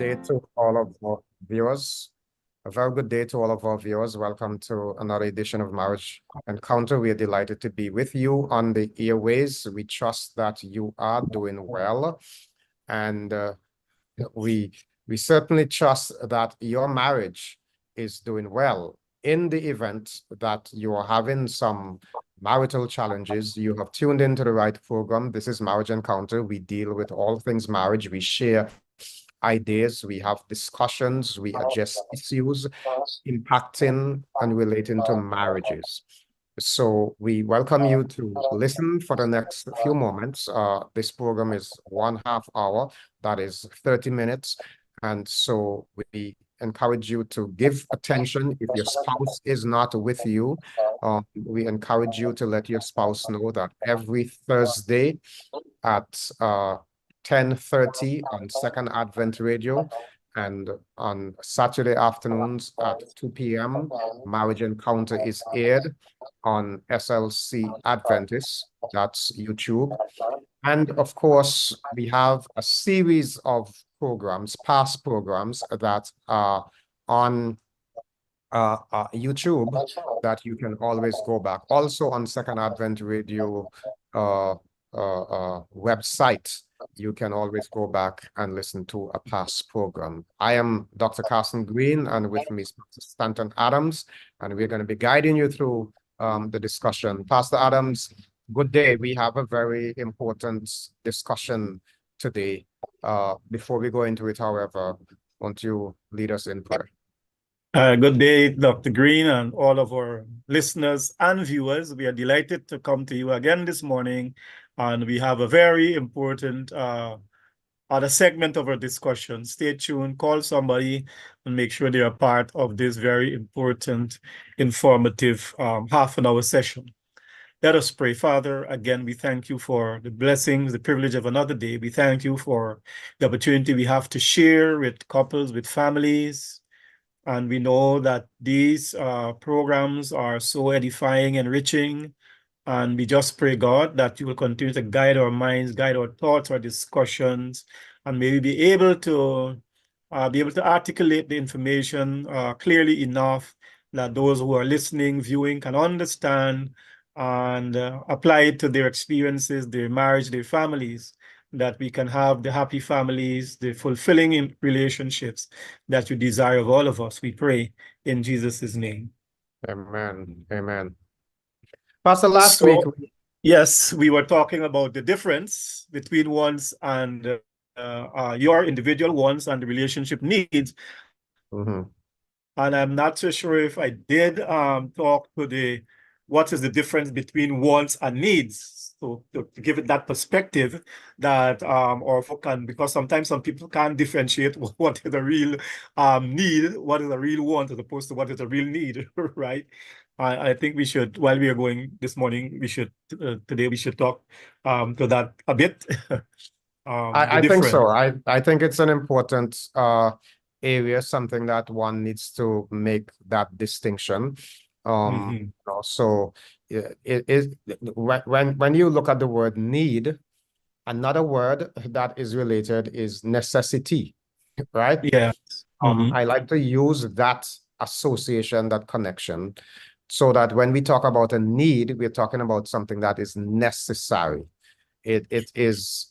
day to all of our viewers. A very good day to all of our viewers. Welcome to another edition of Marriage Encounter. We are delighted to be with you on the airways. We trust that you are doing well, and we we certainly trust that your marriage is doing well. In the event that you are having some marital challenges, you have tuned into the right program. This is Marriage Encounter. We deal with all things marriage. We share ideas, we have discussions, we address issues impacting and relating to marriages. So we welcome you to listen for the next few moments. This program is 1/2 hour, that is 30 minutes. And so we encourage you to give attention. If your spouse is not with you, we encourage you to let your spouse know that every Thursday at 10:30 on Second Advent Radio, and on Saturday afternoons at 2 p.m. Marriage Encounter is aired on SLC Adventist, that's YouTube. And of course, we have a series of programs, past programs that are on YouTube that you can always go back. Also on Second Advent Radio website, you can always go back and listen to a past program. I am Dr. Carson Greene, and with me is Pastor Staton Adams, and we're going to be guiding you through the discussion. Pastor Adams, good day. We have a very important discussion today. Before we go into it, however, won't you lead us in prayer? Good day, Dr. Greene, and all of our listeners and viewers. We are delighted to come to you again this morning, and we have a very important other segment of our discussion. Stay tuned, call somebody, and make sure they are part of this very important, informative half-an-hour session. Let us pray. Father, again, we thank you for the blessings, the privilege of another day. We thank you for the opportunity we have to share with couples, with families. And we know that these programs are so edifying, enriching. And we just pray, God, that you will continue to guide our minds, guide our thoughts, our discussions, and maybe be able to articulate the information clearly enough that those who are listening, viewing, can understand and apply it to their experiences, their marriage, their families, that we can have the happy families, the fulfilling relationships that you desire of all of us. We pray in Jesus' name. Amen. Amen. Pastor, last week, yes, we were talking about the difference between wants and your individual wants and the relationship needs. Mm-hmm. And I'm not so sure if I did talk to what is the difference between wants and needs. So to give it that perspective that or can, because sometimes some people can't differentiate what is a real need, what is a real want, as opposed to what is a real need, right? I think we should, while we are going this morning, we should today we should talk to that a bit. I think so. I think it's an important area, something that one needs to make that distinction. So it is when you look at the word need, another word that is related is necessity, right? Yeah. I like to use that association, that connection, so that when we talk about a need, we're talking about something that is necessary. It is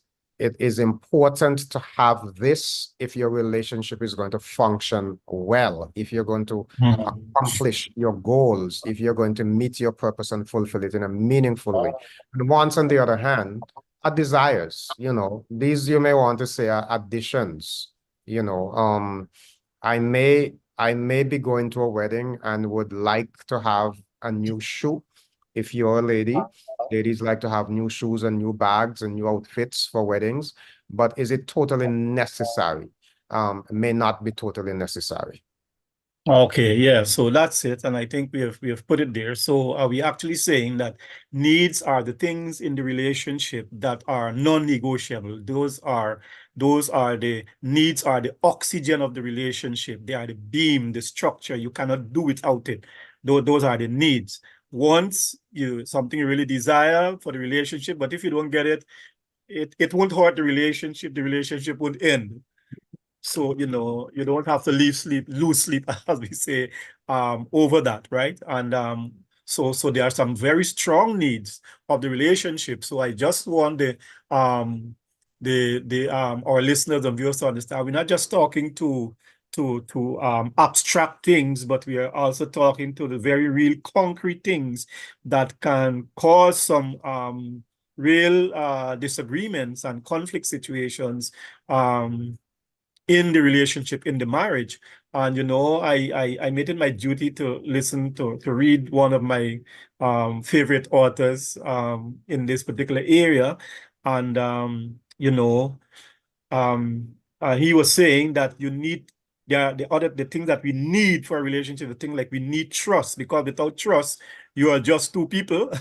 important to have this if your relationship is going to function well, if you're going to accomplish your goals, if you're going to meet your purpose and fulfill it in a meaningful way. And wants, on the other hand, are desires. These you may want to say are additions. I may be going to a wedding and would like to have a new shoe. If you're a lady, ladies like to have new shoes and new bags and new outfits for weddings, but is it totally necessary? May not be totally necessary. Okay, yeah, so that's it, and I think we have put it there. So are we actually saying that needs are the things in the relationship that are non-negotiable? Those are the needs, are the oxygen of the relationship. They are the beam, the structure. You cannot do without it. Those are the needs. Once something you really desire for the relationship, but if you don't get it, it won't hurt the relationship. The relationship won't end. So, you don't have to lose sleep, as we say, over that, right? And so there are some very strong needs of the relationship. So I just want our listeners and viewers to understand we're not just talking to abstract things, but we are also talking to the very real concrete things that can cause some real disagreements and conflict situations in the relationship, in the marriage. And I made it my duty to listen to read one of my favorite authors in this particular area. And he was saying that you need the thing that we need for a relationship, the thing like we need trust, because without trust, you are just two people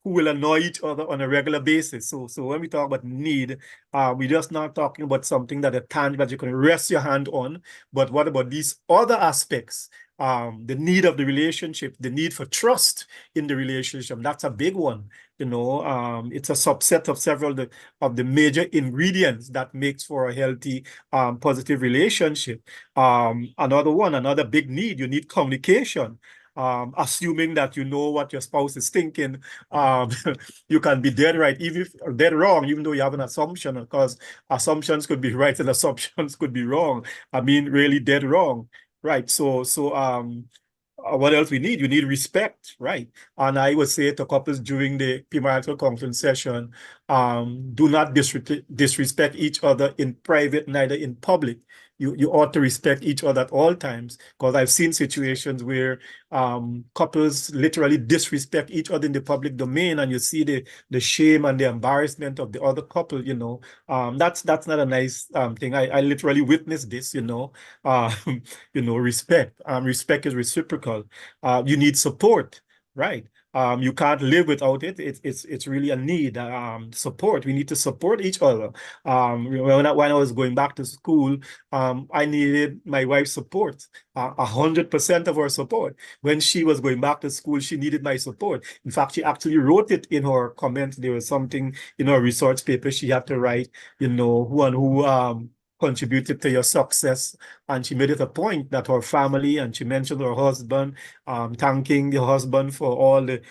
who will annoy each other on a regular basis. So when we talk about need, we're just not talking about something that is tangible that you can rest your hand on, but what about these other aspects? The need of the relationship, the need for trust in the relationship. That's a big one. It's a subset of several of the major ingredients that makes for a healthy, positive relationship. Another big need, you need communication. Assuming that you know what your spouse is thinking, um, you can be dead right, even if dead wrong, even though you have an assumption, because assumptions could be right and assumptions could be wrong. I mean, really dead wrong, right? What else we need? You need respect, right? And I would say to couples during the premarital counseling session, do not disrespect each other in private, neither in public. You ought to respect each other at all times, because I've seen situations where couples literally disrespect each other in the public domain, and you see the shame and the embarrassment of the other couple. That's not a nice thing. I literally witnessed this. Respect. Respect is reciprocal. You need support, right? You can't live without it. It's really a need. Support. We need to support each other. When I was going back to school, I needed my wife's support, 100% of her support. When she was going back to school, she needed my support. In fact, she actually wrote it in her comment. There was something in her research paper she had to write, who and who contributed to your success. And she made it a point that her family, and she mentioned her husband, thanking the husband for all the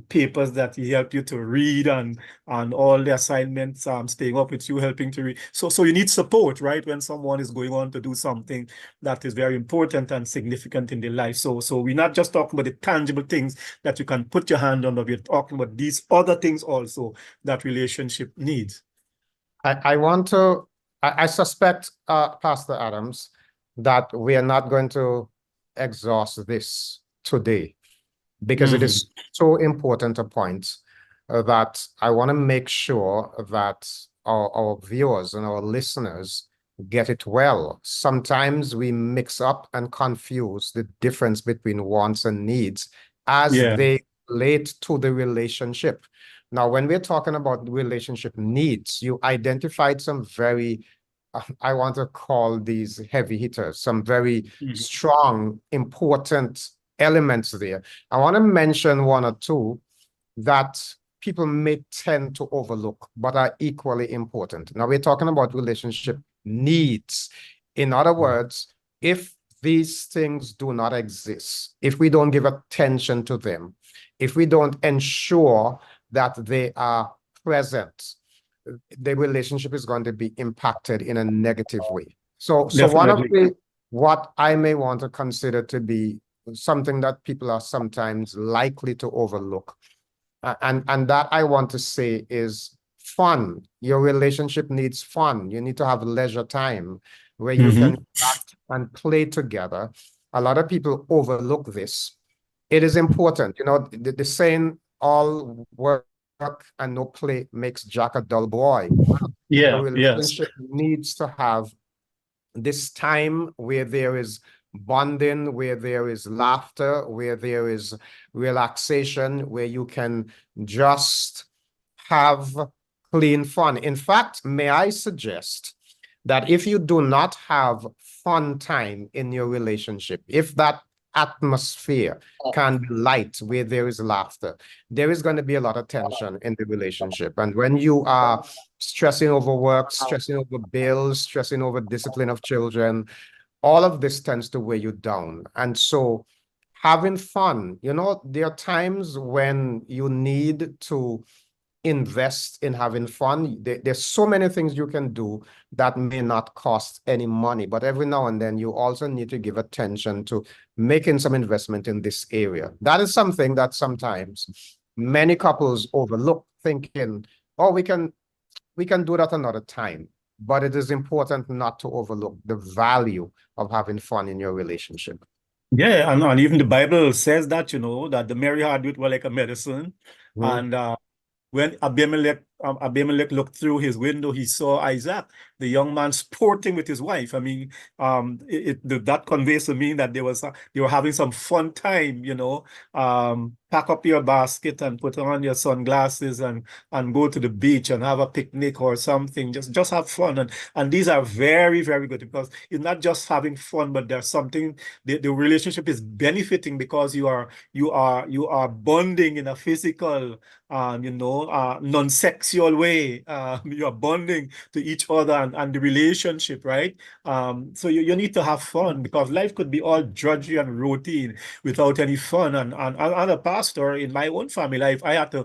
papers that he helped you to read, and all the assignments, staying up with you, helping to read. So you need support, right? When someone is going on to do something that is very important and significant in their life. So we're not just talking about the tangible things that you can put your hand on, but we're talking about these other things also that relationship needs. I suspect, Pastor Adams, that we are not going to exhaust this today, because it is so important a point that I want to make sure that our viewers and our listeners get it well. Sometimes we mix up and confuse the difference between wants and needs as Yeah. they relate to the relationship. Now, when we're talking about relationship needs, you identified some very, I want to call these heavy hitters, some very strong, important elements there. I want to mention one or two that people may tend to overlook, but are equally important. Now, we're talking about relationship needs. In other words, if these things do not exist, if we don't give attention to them, if we don't ensure that they are present, the relationship is going to be impacted in a negative way. So one of what I may want to consider to be something that people are sometimes likely to overlook, and that I want to say is fun. Your relationship needs fun. You need to have leisure time where you can act and play together. A lot of people overlook this. It is important. The saying, all work and no play makes Jack a dull boy. A Yeah, yes. relationship needs to have this time where there is bonding, where there is laughter, where there is relaxation, where you can just have clean fun. In fact, may I suggest that if you do not have fun time in your relationship, if that atmosphere can be light where there is laughter, there is going to be a lot of tension in the relationship. And when you are stressing over work, stressing over bills, stressing over discipline of children, all of this tends to weigh you down. And so having fun, there are times when you need to invest in having fun. There's so many things you can do that may not cost any money, but every now and then you also need to give attention to making some investment in this area. That is something that sometimes many couples overlook, thinking, oh, we can do that another time. But it is important not to overlook the value of having fun in your relationship. Yeah, and even the Bible says that, that the merry heart doeth well like a medicine. Mhm. And when Abimelech looked through his window, he saw Isaac, the young man, sporting with his wife. I mean, that conveys to me that they were having some fun time. Pack up your basket and put on your sunglasses and go to the beach and have a picnic or something. Just have fun. And these are very, very good, because it's not just having fun, but there's something. The relationship is benefiting because you are bonding in a physical, non-sexual way. You are bonding to each other and the relationship, right? So you need to have fun, because life could be all drudgery and routine without any fun. And a pastor in my own family life, I had to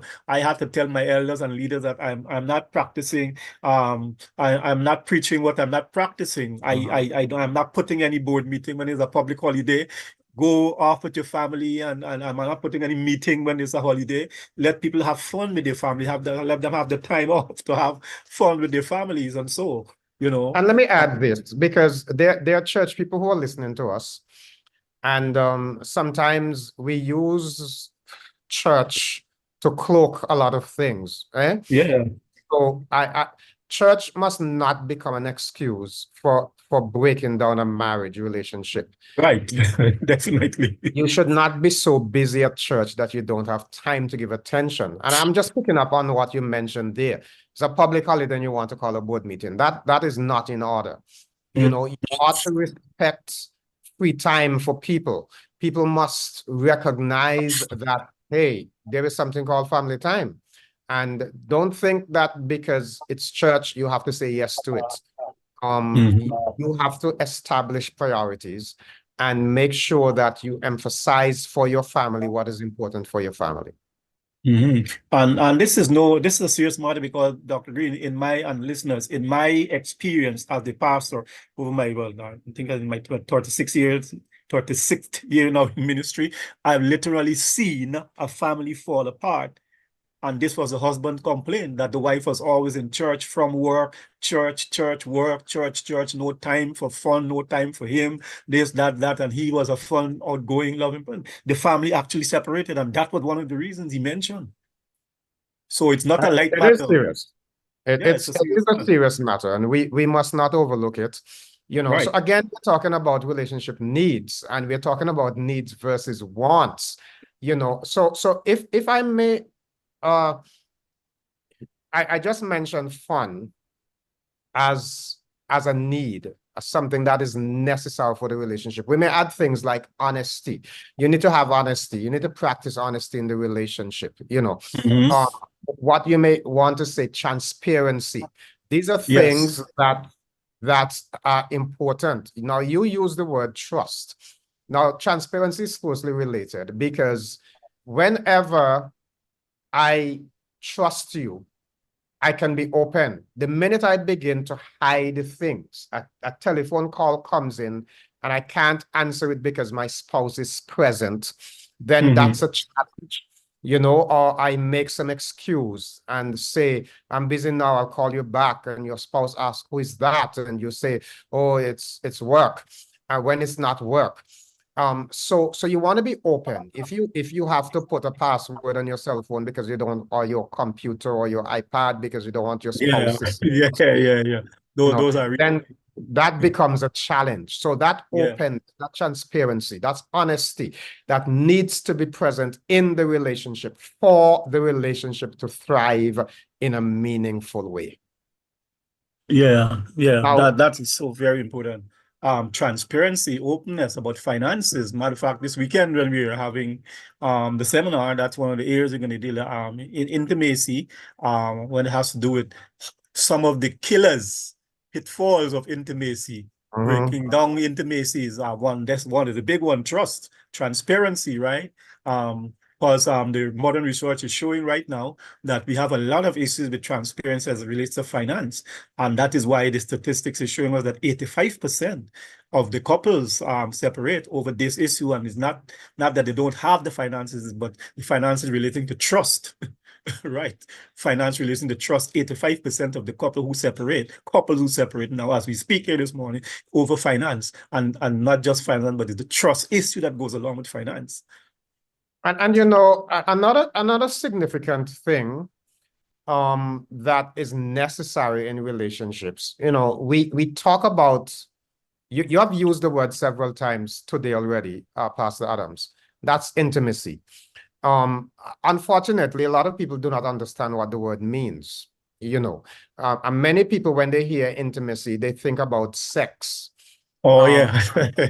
tell my elders and leaders that I'm not practicing. I'm not preaching what I'm not practicing. I'm not putting any board meeting when it's a public holiday. Go off with your family, and I'm not putting any meeting when it's a holiday. Let people have fun with their family. Let them have the time off to have fun with their families, and so And let me add this, because there are church people who are listening to us, and sometimes we use church to cloak a lot of things. yeah, So church must not become an excuse for breaking down a marriage relationship. right, definitely. You should not be so busy at church that you don't have time to give attention. And I'm just picking up on what you mentioned there. It's a public holiday and you want to call a board meeting. That is not in order. You ought to respect free time for people. People must recognize that, hey, there is something called family time. And don't think that because it's church, you have to say yes to it. You have to establish priorities and make sure that you emphasize for your family what is important for your family. And this is a serious matter, because Dr. Greene, and listeners, in my experience as the pastor over I think in my 36th year now in ministry, I've literally seen a family fall apart. And this was the husband complaint that the wife was always in church from work, church, church, work, church, no time for fun, no time for him, this, that. And he was a fun, outgoing, loving person. The family actually separated, and that was one of the reasons he mentioned. So it's not a light It is matter. serious. Yeah, it's a It is serious a matter. serious matter, and we must not overlook it. So Right. again, we're talking about relationship needs, and we're talking about needs versus wants. So if I may, uh, I just mentioned fun as a need, as something that is necessary for the relationship. We may add things like honesty. You need to have honesty. You need to practice honesty in the relationship. Uh, what you may want to say, transparency. These are Yes. things that are important. Now, you use the word trust. Now, transparency is closely related, because whenever I trust you, I can be open. The minute I begin to hide things, a telephone call comes in and I can't answer it because my spouse is present, then that's a challenge. Or I make some excuse and say, I'm busy now, I'll call you back. And your spouse asks, who is that? And you say, oh, it's work. And when it's not work. So you want to be open. If you have to put a password on your cell phone because you don't, or your computer or your iPad because you don't want your Yeah. spouse to see, Yeah. Those are then really, that becomes a challenge. So that yeah. that transparency, that's honesty, that needs to be present in the relationship for the relationship to thrive in a meaningful way. Yeah. Now, That is so very important. transparency, openness about finances. Matter of fact, this weekend when we were having the seminar, that's one of the areas we're going to deal in intimacy, when it has to do with some of the killers, pitfalls of intimacy. Breaking down intimacy is that's one of the big one, trust, transparency, right? Because the modern research is showing right now that we have a lot of issues with transparency as it relates to finance. And that is why the statistics is showing us that 85% of the couples separate over this issue. And it's not that they don't have the finances, but the finances relating to trust. Right. Finance relating to trust, 85% of the couples who separate now as we speak here this morning over finance, and not just finance, but it's the trust issue that goes along with finance. And you know, another significant thing that is necessary in relationships. You know, we talk about, you have used the word several times today already, Pastor Adams. That's intimacy. Unfortunately, a lot of people do not understand what the word means. You know, and many people, when they hear intimacy, they think about sex. Oh, yeah.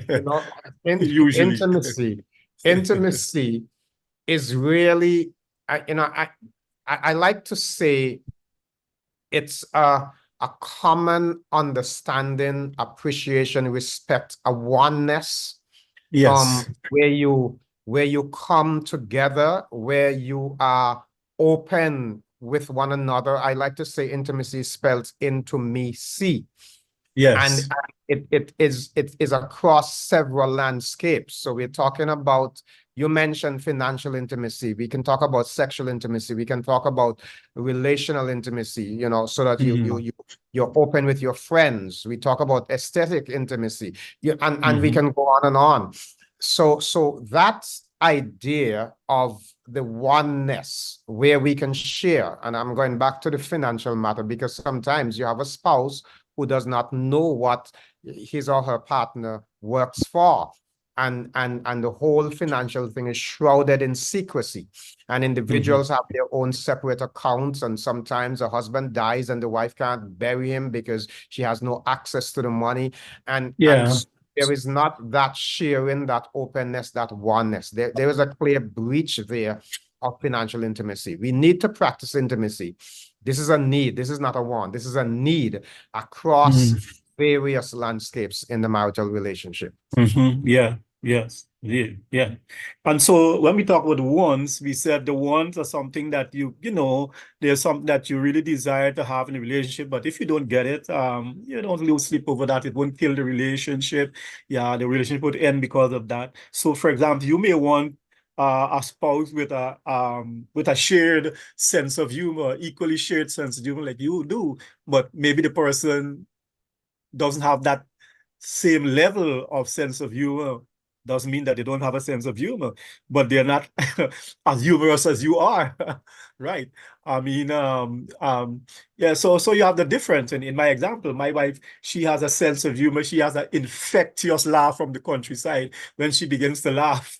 You know, Usually. intimacy is really, I like to say it's a common understanding, appreciation, respect, a oneness, Yes. where you come together, where you are open with one another. I like to say intimacy is spelled into me, see. Yes. And it is across several landscapes. So we're talking about, you mentioned financial intimacy. We can talk about sexual intimacy. We can talk about relational intimacy, you know, so that you're open with your friends. We talk about aesthetic intimacy. And we can go on and on. So that idea of the oneness where we can share, and I'm going back to the financial matter, because sometimes you have a spouse who does not know what his or her partner works for. And the whole financial thing is shrouded in secrecy. And individuals have their own separate accounts. And sometimes a husband dies and the wife can't bury him because she has no access to the money. And there is not that sharing, that openness, that oneness. There is a clear breach there of financial intimacy. We need to practice intimacy. This is a need. This is not a want. This is a need across various landscapes in the marital relationship. Yeah. Yes. Yeah. And so when we talk about wants, we said the wants are something that there's something that you really desire to have in a relationship, but if you don't get it, you don't lose sleep over that. It won't kill the relationship. Yeah, the relationship would end because of that. So for example, you may want a spouse with a shared sense of humor, equally shared sense of humor like you do, but maybe the person doesn't have that same level of sense of humor. Doesn't mean that they don't have a sense of humor, but they're not as humorous as you are. Right. I mean, yeah, so you have the difference. And in my example, my wife, she has a sense of humor. She has an infectious laugh from the countryside when she begins to laugh,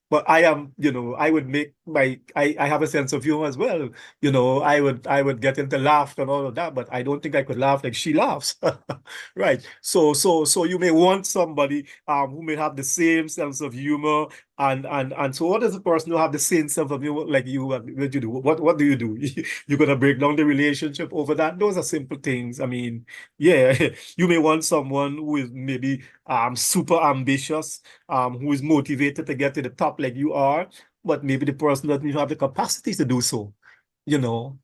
But I am, I would make I have a sense of humor as well. I would get into laughter and all of that, but I don't think I could laugh like she laughs. Right. So you may want somebody who may have the same sense of humor, and so what does the person who have the same sense of humor like you? What do you do? What do you do? You're gonna break down the relationship over that? Those are simple things. I mean, yeah, you may want someone who is maybe super ambitious, who is motivated to get to the top like you are, but maybe the person doesn't even have the capacity to do so, you know.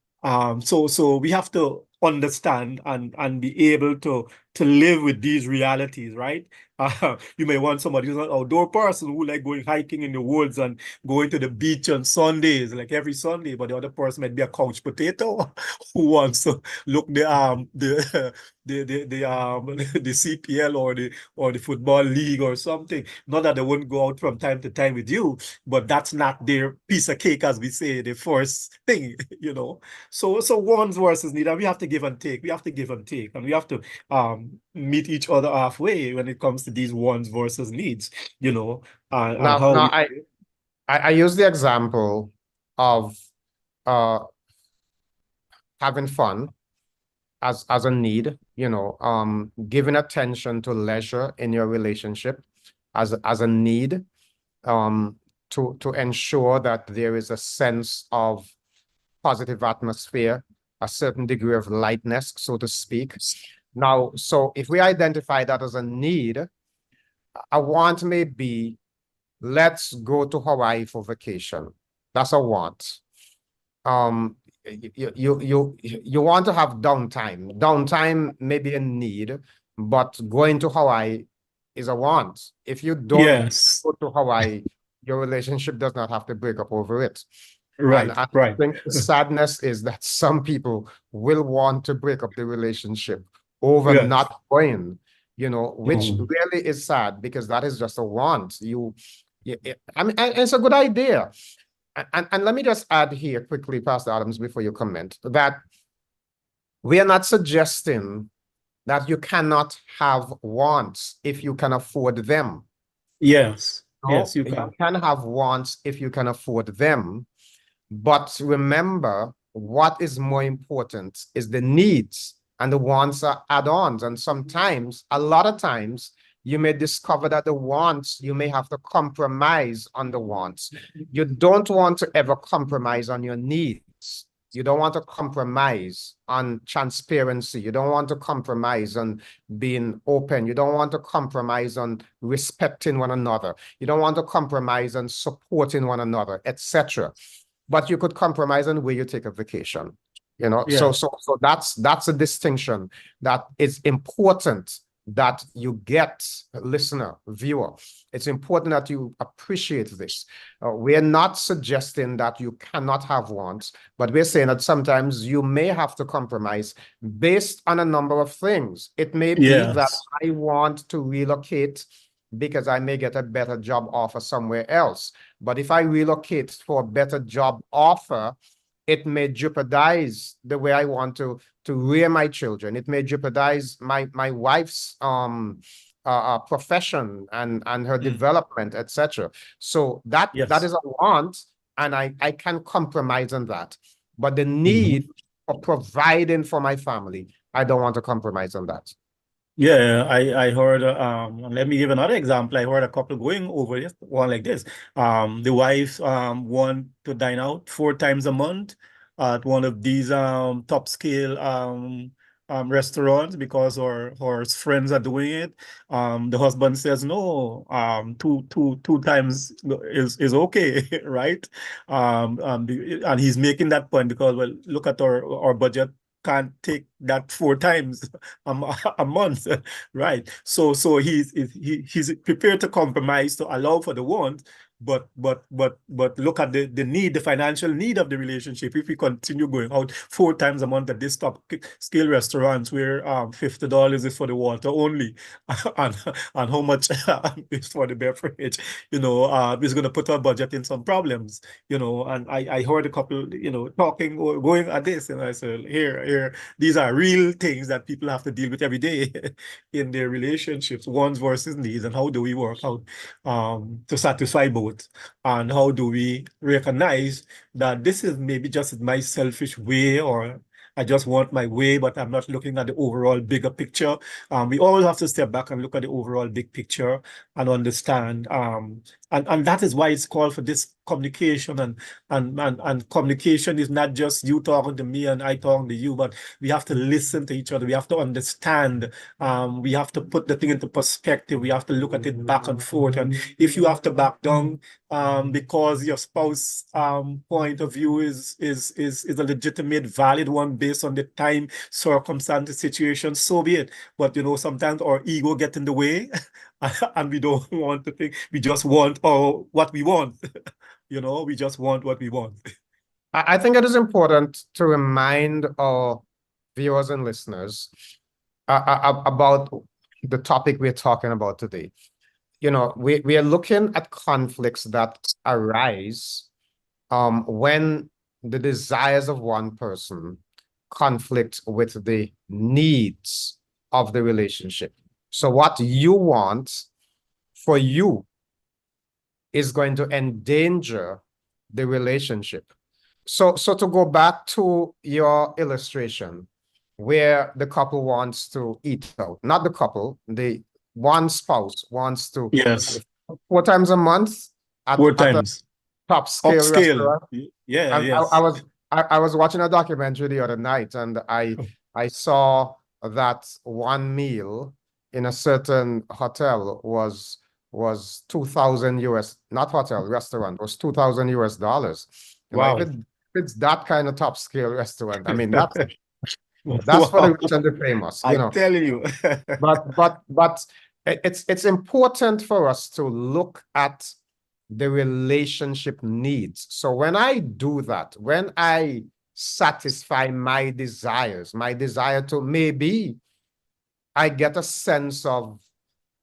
So we have to understand and be able to live with these realities, right? You may want somebody who's an outdoor person who like going hiking in the woods and going to the beach on Sundays, like every Sunday, but the other person might be a couch potato who wants to look the CPL or the football league or something. Not that they wouldn't go out from time to time with you, but that's not their piece of cake, as we say, the first thing, So wants versus need, and we have to give and take. We have to give and take, and we have to meet each other halfway when it comes to these wants versus needs, and Now, how now we. I use the example of having fun. as a need, giving attention to leisure in your relationship as a need, um, to ensure that there is a sense of positive atmosphere, a certain degree of lightness, so to speak. Now, so if we identify that as a need, a want may be, let's go to Hawaii for vacation. That's a want. Um, you want to have downtime. Downtime may be a need, but going to Hawaii is a want. If you don't Yes. go to Hawaii, your relationship does not have to break up over it. And Right. I Right. think the sadness is that some people will want to break up the relationship over Yes. not going, which Mhm. really is sad because that is just a want. I mean, and it's a good idea. And let me just add here quickly, Pastor Adams, before you comment, that we are not suggesting that you cannot have wants if you can afford them. Yes. No, Yes, you you can. can have wants if you can afford them. But remember, what is more important is the needs, and the wants are add-ons. And sometimes, a lot of times, you may discover that the wants, you may have to compromise on the wants. You don't want to ever compromise on your needs. You don't want to compromise on transparency. You don't want to compromise on being open. You don't want to compromise on respecting one another. You don't want to compromise on supporting one another, etc. But you could compromise on where you take a vacation. So Yeah. that's a distinction that is important that you get, listener, viewer. It's important that you appreciate this. We're not suggesting that you cannot have wants, but we're saying that sometimes you may have to compromise based on a number of things. It may be that Yes. I want to relocate because I may get a better job offer somewhere else. But if I relocate for a better job offer, it may jeopardize the way I want to rear my children. It may jeopardize my wife's profession and her Mm. development, etc. So that Yes. is a want, and I can compromise on that. But the Mhm. need for providing for my family, I don't want to compromise on that. Yeah, I heard let me give another example. I heard a couple going over this one like this. The wife want to dine out 4 times a month at one of these top scale restaurants because her friends are doing it. The husband says no, two times is okay, right? And he's making that point because, well, look at our budget can't take that 4 times a month, right? So he's prepared to compromise to allow for the want, but look at the need, the financial need of the relationship. If we continue going out 4 times a month at this top scale restaurants where $50 is for the water only, and how much is for the beverage, is going to put our budget in some problems, and I heard a couple, talking or going at this, and I said, here, these are real things that people have to deal with every day in their relationships, wants versus needs, and how do we work out to satisfy both, and how do we recognize that this is maybe just my selfish way, or I just want my way, but I'm not looking at the overall bigger picture. We always have to step back and look at the overall big picture and understand. And that is why it's called for this communication, and communication is not just you talking to me and I talking to you, but we have to listen to each other. We have to understand. We have to put the thing into perspective. We have to look at it back and forth. And if you have to back down because your spouse point of view is a legitimate, valid one based on the time, circumstance, situation, so be it. But sometimes our ego gets in the way, and we don't want to think. We just want what we want. We just want what we want. I think it is important to remind our viewers and listeners about the topic we're talking about today. We are looking at conflicts that arise when the desires of one person conflict with the needs of the relationship. So what you want for you is going to endanger the relationship. So to go back to your illustration, where the couple wants to eat out. Not the couple, the one spouse wants to Yes. 4 times a month Four at a times. top scale Upscale. restaurant. Yeah, And I yes. was I was watching a documentary the other night, and I saw that one meal in a certain hotel was 2,000 US, not hotel, restaurant, was 2,000 US dollars. If Wow. it's that kind of top scale restaurant, I mean that's for the Wow. rich and the famous, I tell you. but it's important for us to look at the relationship needs. So when I do that, when I satisfy my desires, my desire to maybe I get a sense of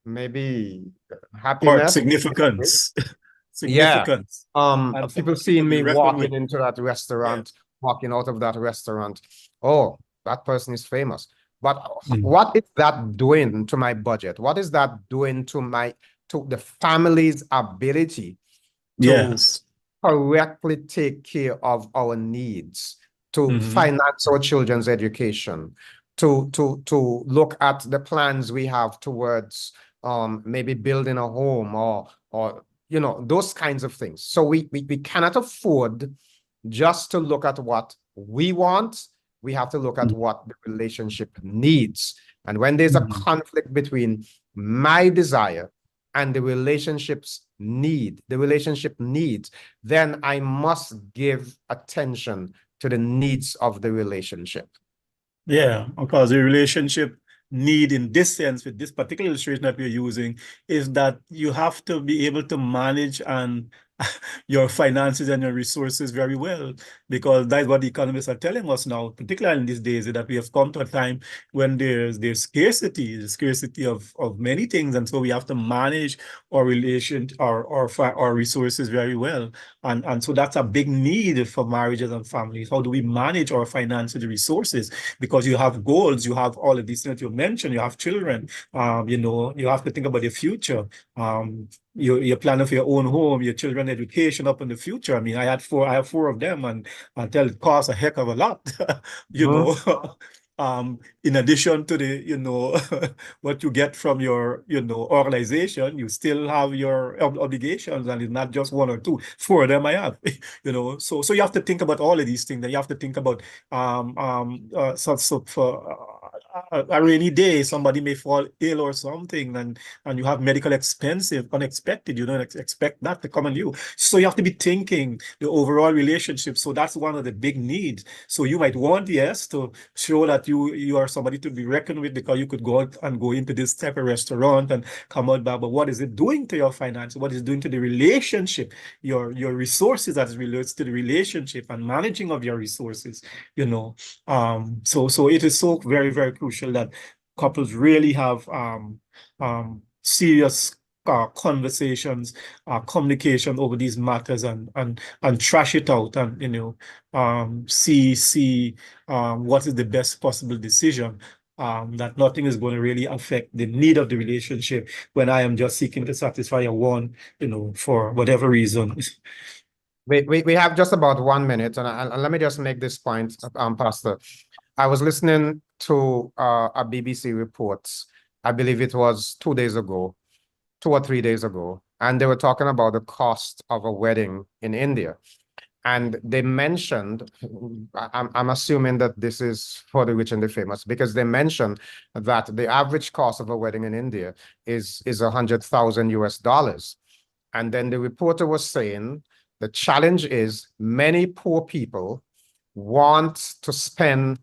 maybe Or happiness. significance. Yeah. Significance. And People somebody to seeing be me reckoned with. walking into that Yeah. restaurant, walking out of that restaurant. Oh, that person is famous. But Mm. what is that doing to my budget? What is that doing to the family's ability to Yes. correctly take care of our needs, to Hmm. finance our children's education, to look at the plans we have towards maybe building a home or those kinds of things. So we cannot afford just to look at what we want. We have to look at what the relationship needs. And when there's a Mhm. conflict between my desire and the relationship needs, then I must give attention to the needs of the relationship. Yeah, because the relationship need in this sense with this particular illustration that we're using is that you have to be able to manage and your finances and your resources very well, because that's what the economists are telling us now, particularly in these days, is that we have come to a time when there's scarcity, the scarcity of many things, and so we have to manage our relation our resources very well, and so that's a big need for marriages and families. How do we manage our financial resources? Because you have goals, you have all of these things that you mentioned, you have children, you have to think about the future. You're planning for your own home, your children education up in the future. I mean, I have four of them, and I tell it costs a heck of a lot, you Mhm. know. In addition to the, what you get from your, organization, you still have your obligations, and it's not just one or two. Four of them I have, So you have to think about all of these things. That you have to think about for a rainy day, somebody may fall ill or something, and you have medical expensive, unexpected. You don't expect that to come on you. So you have to be thinking the overall relationship. So that's one of the big needs. So you might want, yes, to show that you are somebody to be reckoned with, because you could go out and go into this type of restaurant and come out back. But what is it doing to your finances? What is it doing to the relationship, your resources as it relates to the relationship and managing of your resources, you know? So it is so very, very crucial that couples really have serious conversations, communication over these matters, and trash it out, and see what is the best possible decision. That nothing is going to really affect the need of the relationship when I am just seeking to satisfy a want, for whatever reason. We have just about 1 minute, and let me just make this point, Pastor. I was listening to a BBC report. I believe it was 2 days ago, 2 or 3 days ago, and they were talking about the cost of a wedding in India. And they mentioned, I'm assuming that this is for the rich and the famous, because they mentioned that the average cost of a wedding in India is 100,000 US dollars. And then the reporter was saying the challenge is many poor people want to spend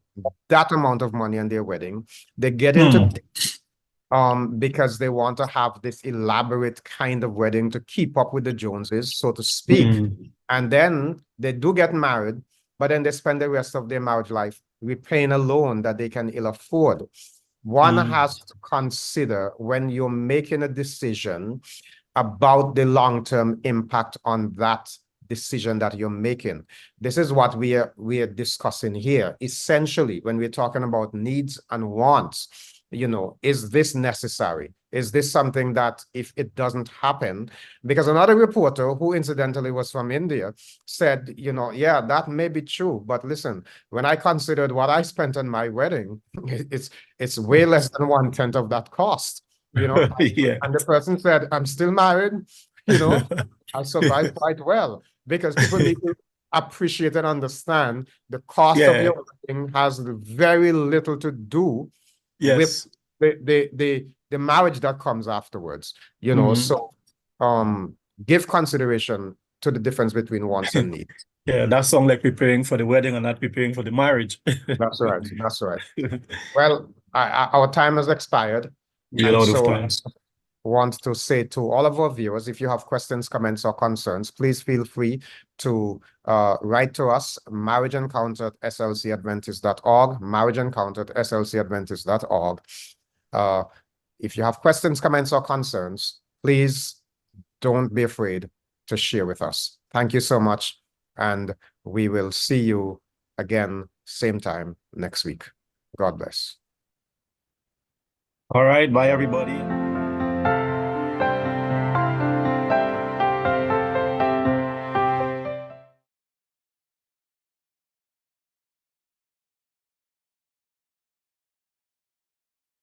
that amount of money on their wedding. They get into Hmm. because they want to have this elaborate kind of wedding to keep up with the Joneses, so to speak. Hmm. And then they do get married, but then they spend the rest of their marriage life repaying a loan that they can ill afford. One Hmm. has to consider when you're making a decision about the long-term impact on that decision that you're making. This is what we are discussing here. Essentially, when we're talking about needs and wants, is this necessary? Is this something that if it doesn't happen, because another reporter who incidentally was from India said, yeah, that may be true, but listen, when I considered what I spent on my wedding, it's way less than 1/10 of that cost, Yeah. and the person said, I'm still married, I survived quite well, because people need to appreciate and understand the cost of Yeah. your wedding has very little to do with Yes. the marriage that comes afterwards, Mhm. so give consideration to the difference between wants and needs. Yeah, that sounds like preparing for the wedding and not preparing for the marriage. That's right. That's right. Well, our time has expired, We're and out of so time. want to say to all of our viewers, if you have questions, comments, or concerns, please feel free to write to us, marriageencounter@slcadventist.org, marriageencounter@slcadventist.org. If you have questions, comments, or concerns, please don't be afraid to share with us. Thank you so much, and we will see you again, same time next week. God bless. All right. Bye, everybody.